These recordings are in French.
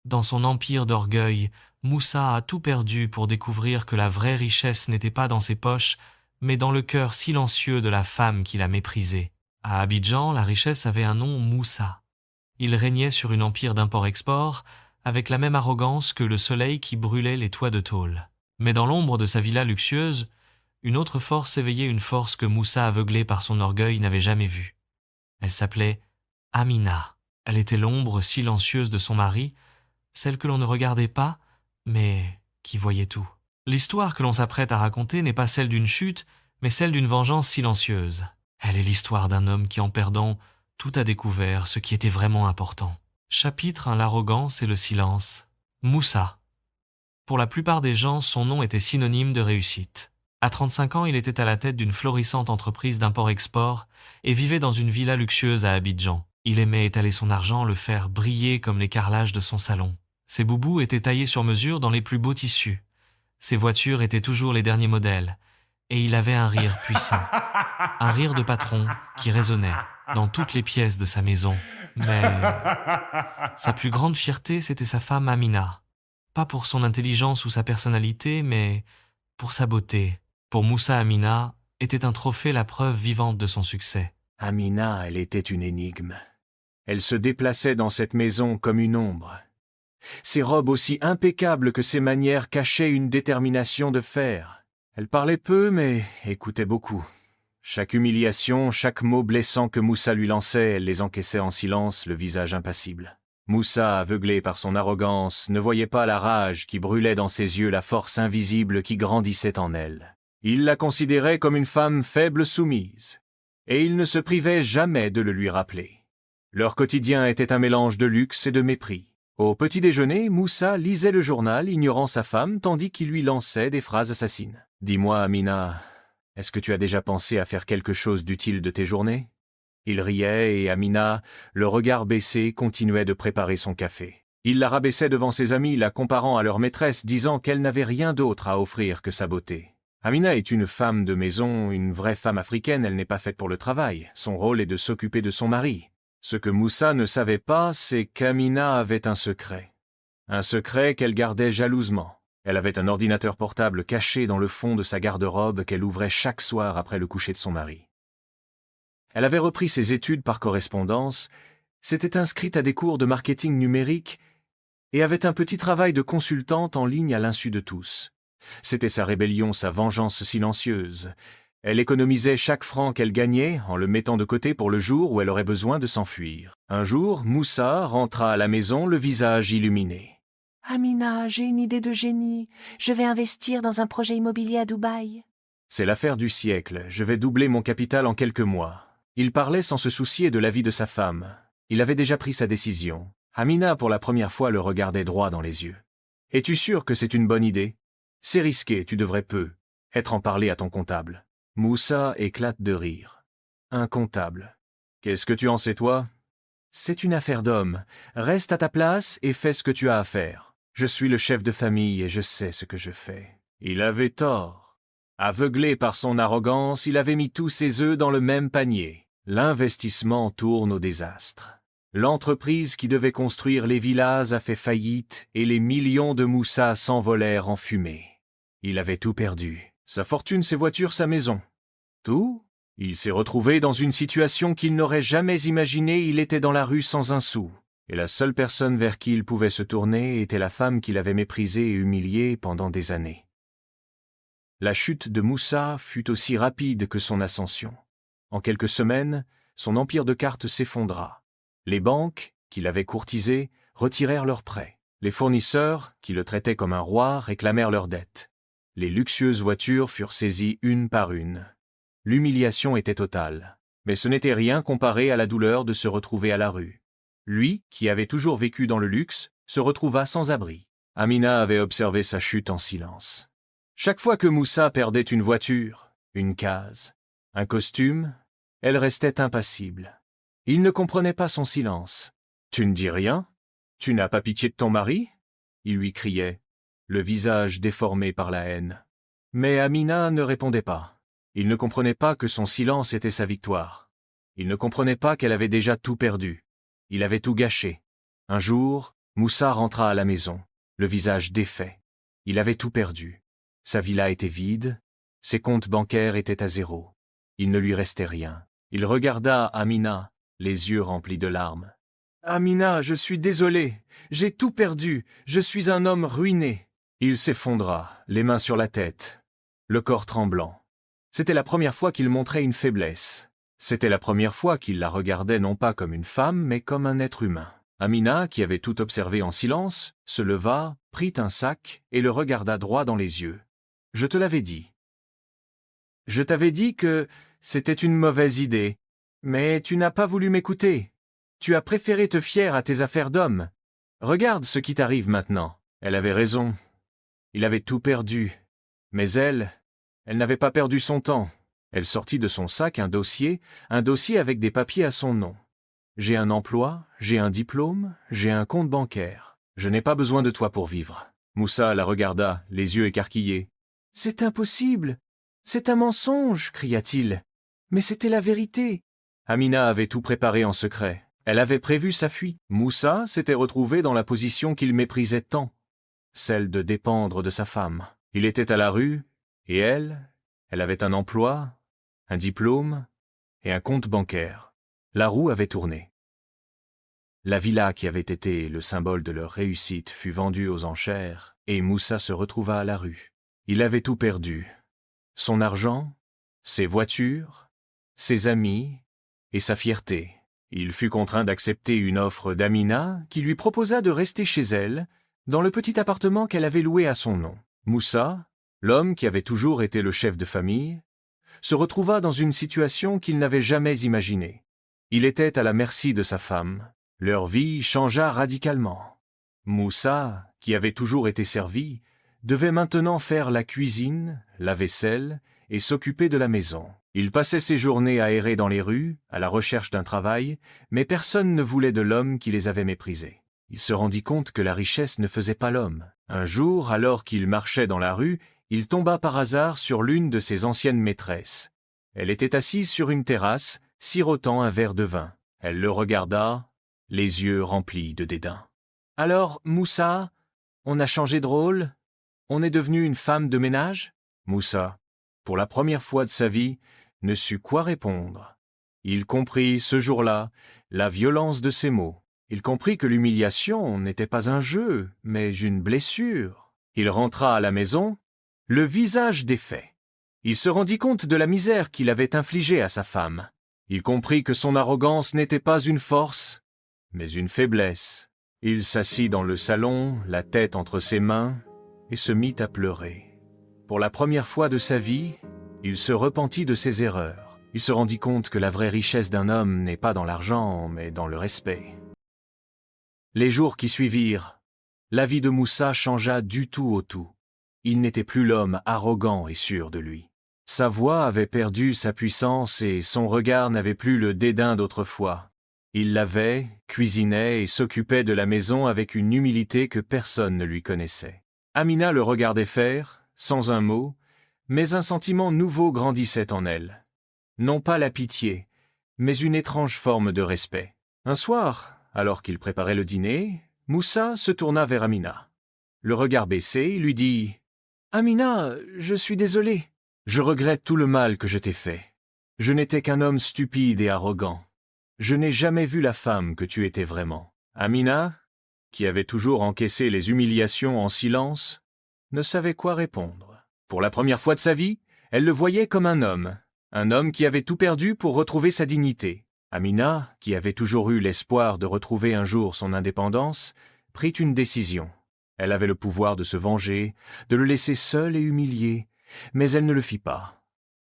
Dans son empire d'orgueil, Moussa a tout perdu pour découvrir que la vraie richesse n'était pas dans ses poches, mais dans le cœur silencieux de la femme qu'il a méprisée. À Abidjan, la richesse avait un nom, Moussa. Il régnait sur une empire d'import-export, avec la même arrogance que le soleil qui brûlait les toits de tôle. Mais dans l'ombre de sa villa luxueuse, une autre force éveillait une force que Moussa, aveuglé par son orgueil, n'avait jamais vue. Elle s'appelait Amina. Elle était l'ombre silencieuse de son mari, celle que l'on ne regardait pas, mais qui voyait tout. L'histoire que l'on s'apprête à raconter n'est pas celle d'une chute, mais celle d'une vengeance silencieuse. Elle est l'histoire d'un homme qui, en perdant, tout a découvert ce qui était vraiment important. Chapitre 1. L'arrogance et le silence. Moussa. Pour la plupart des gens, son nom était synonyme de réussite. À 35 ans, il était à la tête d'une florissante entreprise d'import-export et vivait dans une villa luxueuse à Abidjan. Il aimait étaler son argent, le faire briller comme les carrelages de son salon. Ses boubous étaient taillés sur mesure dans les plus beaux tissus. Ses voitures étaient toujours les derniers modèles. Et il avait un rire puissant. Un rire de patron qui résonnait dans toutes les pièces de sa maison. Mais sa plus grande fierté, c'était sa femme Amina. Pas pour son intelligence ou sa personnalité, mais pour sa beauté. Pour Moussa, Amina était un trophée, la preuve vivante de son succès. Amina, elle était une énigme. Elle se déplaçait dans cette maison comme une ombre. Ses robes aussi impeccables que ses manières cachaient une détermination de fer. Elle parlait peu, mais écoutait beaucoup. Chaque humiliation, chaque mot blessant que Moussa lui lançait, elle les encaissait en silence, le visage impassible. Moussa, aveuglé par son arrogance, ne voyait pas la rage qui brûlait dans ses yeux, la force invisible qui grandissait en elle. Il la considérait comme une femme faible soumise, et il ne se privait jamais de le lui rappeler. Leur quotidien était un mélange de luxe et de mépris. Au petit déjeuner, Moussa lisait le journal, ignorant sa femme, tandis qu'il lui lançait des phrases assassines. « Dis-moi, Amina, est-ce que tu as déjà pensé à faire quelque chose d'utile de tes journées ?» Il riait et Amina, le regard baissé, continuait de préparer son café. Il la rabaissait devant ses amis, la comparant à leur maîtresse, disant qu'elle n'avait rien d'autre à offrir que sa beauté. Amina est une femme de maison, une vraie femme africaine, elle n'est pas faite pour le travail. Son rôle est de s'occuper de son mari. Ce que Moussa ne savait pas, c'est qu'Amina avait un secret. Un secret qu'elle gardait jalousement. Elle avait un ordinateur portable caché dans le fond de sa garde-robe qu'elle ouvrait chaque soir après le coucher de son mari. Elle avait repris ses études par correspondance, s'était inscrite à des cours de marketing numérique et avait un petit travail de consultante en ligne à l'insu de tous. C'était sa rébellion, sa vengeance silencieuse. Elle économisait chaque franc qu'elle gagnait en le mettant de côté pour le jour où elle aurait besoin de s'enfuir. Un jour, Moussa rentra à la maison, le visage illuminé. « Amina, j'ai une idée de génie. Je vais investir dans un projet immobilier à Dubaï. » « C'est l'affaire du siècle. Je vais doubler mon capital en quelques mois. » Il parlait sans se soucier de l'avis de sa femme. Il avait déjà pris sa décision. Amina, pour la première fois, le regardait droit dans les yeux. « Es-tu sûr que c'est une bonne idée ? C'est risqué, tu devrais être en parler à ton comptable. » Moussa éclate de rire. « Un comptable. Qu'est-ce que tu en sais, toi ? C'est une affaire d'homme. Reste à ta place et fais ce que tu as à faire. Je suis le chef de famille et je sais ce que je fais. » Il avait tort. Aveuglé par son arrogance, il avait mis tous ses œufs dans le même panier. L'investissement tourne au désastre. L'entreprise qui devait construire les villas a fait faillite et les millions de Moussa s'envolèrent en fumée. Il avait tout perdu. Sa fortune, ses voitures, sa maison. Tout ? Il s'est retrouvé dans une situation qu'il n'aurait jamais imaginée. Il était dans la rue sans un sou. Et la seule personne vers qui il pouvait se tourner était la femme qu'il avait méprisée et humiliée pendant des années. La chute de Moussa fut aussi rapide que son ascension. En quelques semaines, son empire de cartes s'effondra. Les banques, qui l'avaient courtisé, retirèrent leurs prêts. Les fournisseurs, qui le traitaient comme un roi, réclamèrent leurs dettes. Les luxueuses voitures furent saisies une par une. L'humiliation était totale, mais ce n'était rien comparé à la douleur de se retrouver à la rue. Lui, qui avait toujours vécu dans le luxe, se retrouva sans abri. Amina avait observé sa chute en silence. Chaque fois que Moussa perdait une voiture, une case, un costume, elle restait impassible. Il ne comprenait pas son silence. « Tu ne dis rien ? Tu n'as pas pitié de ton mari ?» il lui criait, le visage déformé par la haine. Mais Amina ne répondait pas. Il ne comprenait pas que son silence était sa victoire. Il ne comprenait pas qu'elle avait déjà tout perdu. Il avait tout gâché. Un jour, Moussa rentra à la maison, le visage défait. Il avait tout perdu. Sa villa était vide, ses comptes bancaires étaient à zéro. Il ne lui restait rien. Il regarda Amina, les yeux remplis de larmes. « Amina, je suis désolé, j'ai tout perdu, je suis un homme ruiné. » Il s'effondra, les mains sur la tête, le corps tremblant. C'était la première fois qu'il montrait une faiblesse. C'était la première fois qu'il la regardait non pas comme une femme, mais comme un être humain. Amina, qui avait tout observé en silence, se leva, prit un sac et le regarda droit dans les yeux. « Je te l'avais dit. Je t'avais dit que c'était une mauvaise idée, mais tu n'as pas voulu m'écouter. Tu as préféré te fier à tes affaires d'homme. Regarde ce qui t'arrive maintenant. » Elle avait raison. Il avait tout perdu. Mais elle n'avait pas perdu son temps. Elle sortit de son sac un dossier avec des papiers à son nom. « J'ai un emploi, j'ai un diplôme, j'ai un compte bancaire. Je n'ai pas besoin de toi pour vivre. » Moussa la regarda, les yeux écarquillés. « C'est impossible. C'est un mensonge, cria-t-il. Mais c'était la vérité. » Amina avait tout préparé en secret. Elle avait prévu sa fuite. Moussa s'était retrouvé dans la position qu'il méprisait tant, celle de dépendre de sa femme. Il était à la rue, et elle avait un emploi, un diplôme et un compte bancaire. La roue avait tourné. La villa qui avait été le symbole de leur réussite fut vendue aux enchères, et Moussa se retrouva à la rue. Il avait tout perdu. Son argent, ses voitures, ses amis et sa fierté. Il fut contraint d'accepter une offre d'Amina qui lui proposa de rester chez elle, dans le petit appartement qu'elle avait loué à son nom. Moussa, l'homme qui avait toujours été le chef de famille, se retrouva dans une situation qu'il n'avait jamais imaginée. Il était à la merci de sa femme. Leur vie changea radicalement. Moussa, qui avait toujours été servi, devait maintenant faire la cuisine, la vaisselle et s'occuper de la maison. Il passait ses journées à errer dans les rues, à la recherche d'un travail, mais personne ne voulait de l'homme qui les avait méprisés. Il se rendit compte que la richesse ne faisait pas l'homme. Un jour, alors qu'il marchait dans la rue, il tomba par hasard sur l'une de ses anciennes maîtresses. Elle était assise sur une terrasse, sirotant un verre de vin. Elle le regarda, les yeux remplis de dédain. « Alors, Moussa, on a changé de rôle? On est devenu une femme de ménage ?» Moussa, pour la première fois de sa vie, ne sut quoi répondre. Il comprit, ce jour-là, la violence de ses mots. Il comprit que l'humiliation n'était pas un jeu, mais une blessure. Il rentra à la maison, le visage défait. Il se rendit compte de la misère qu'il avait infligée à sa femme. Il comprit que son arrogance n'était pas une force, mais une faiblesse. Il s'assit dans le salon, la tête entre ses mains, et se mit à pleurer. Pour la première fois de sa vie, il se repentit de ses erreurs. Il se rendit compte que la vraie richesse d'un homme n'est pas dans l'argent, mais dans le respect. Les jours qui suivirent, la vie de Moussa changea du tout au tout. Il n'était plus l'homme arrogant et sûr de lui. Sa voix avait perdu sa puissance et son regard n'avait plus le dédain d'autrefois. Il lavait, cuisinait et s'occupait de la maison avec une humilité que personne ne lui connaissait. Amina le regardait faire, sans un mot, mais un sentiment nouveau grandissait en elle. Non pas la pitié, mais une étrange forme de respect. Un soir, alors qu'il préparait le dîner, Moussa se tourna vers Amina. Le regard baissé, il lui dit « Amina, je suis désolé. Je regrette tout le mal que je t'ai fait. Je n'étais qu'un homme stupide et arrogant. Je n'ai jamais vu la femme que tu étais vraiment. » Amina, qui avait toujours encaissé les humiliations en silence, ne savait quoi répondre. Pour la première fois de sa vie, elle le voyait comme un homme qui avait tout perdu pour retrouver sa dignité. Amina, qui avait toujours eu l'espoir de retrouver un jour son indépendance, prit une décision. Elle avait le pouvoir de se venger, de le laisser seul et humilié, mais elle ne le fit pas.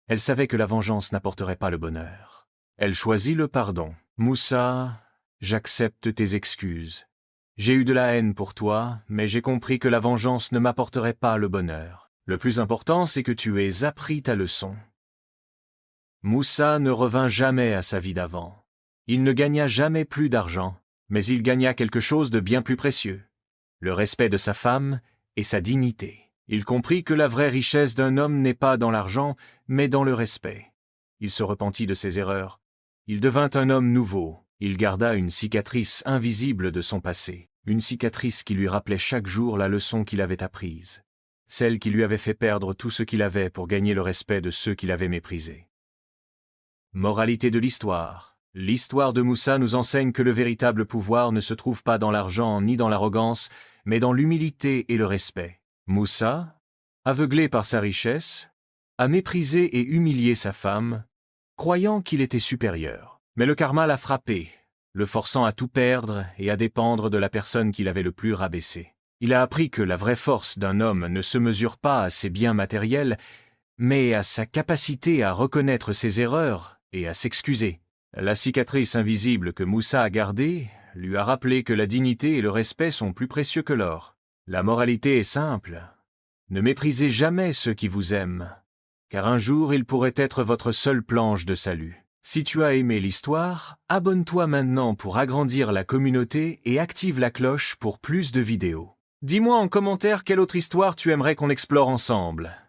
Elle savait que la vengeance n'apporterait pas le bonheur. Elle choisit le pardon. « Moussa, j'accepte tes excuses. J'ai eu de la haine pour toi, mais j'ai compris que la vengeance ne m'apporterait pas le bonheur. Le plus important, c'est que tu aies appris ta leçon. » Moussa ne revint jamais à sa vie d'avant. Il ne gagna jamais plus d'argent, mais il gagna quelque chose de bien plus précieux, le respect de sa femme et sa dignité. Il comprit que la vraie richesse d'un homme n'est pas dans l'argent, mais dans le respect. Il se repentit de ses erreurs. Il devint un homme nouveau. Il garda une cicatrice invisible de son passé. une cicatrice qui lui rappelait chaque jour la leçon qu'il avait apprise, celle qui lui avait fait perdre tout ce qu'il avait pour gagner le respect de ceux qui l'avaient méprisé. Moralité de l'histoire. L'histoire de Moussa nous enseigne que le véritable pouvoir ne se trouve pas dans l'argent ni dans l'arrogance, mais dans l'humilité et le respect. Moussa, aveuglé par sa richesse, a méprisé et humilié sa femme, croyant qu'il était supérieur. Mais le karma l'a frappé, le forçant à tout perdre et à dépendre de la personne qu'il avait le plus rabaissé. Il a appris que la vraie force d'un homme ne se mesure pas à ses biens matériels, mais à sa capacité à reconnaître ses erreurs et à s'excuser. La cicatrice invisible que Moussa a gardée lui a rappelé que la dignité et le respect sont plus précieux que l'or. La moralité est simple. Ne méprisez jamais ceux qui vous aiment, car un jour ils pourraient être votre seule planche de salut. Si tu as aimé l'histoire, abonne-toi maintenant pour agrandir la communauté et active la cloche pour plus de vidéos. Dis-moi en commentaire quelle autre histoire tu aimerais qu'on explore ensemble.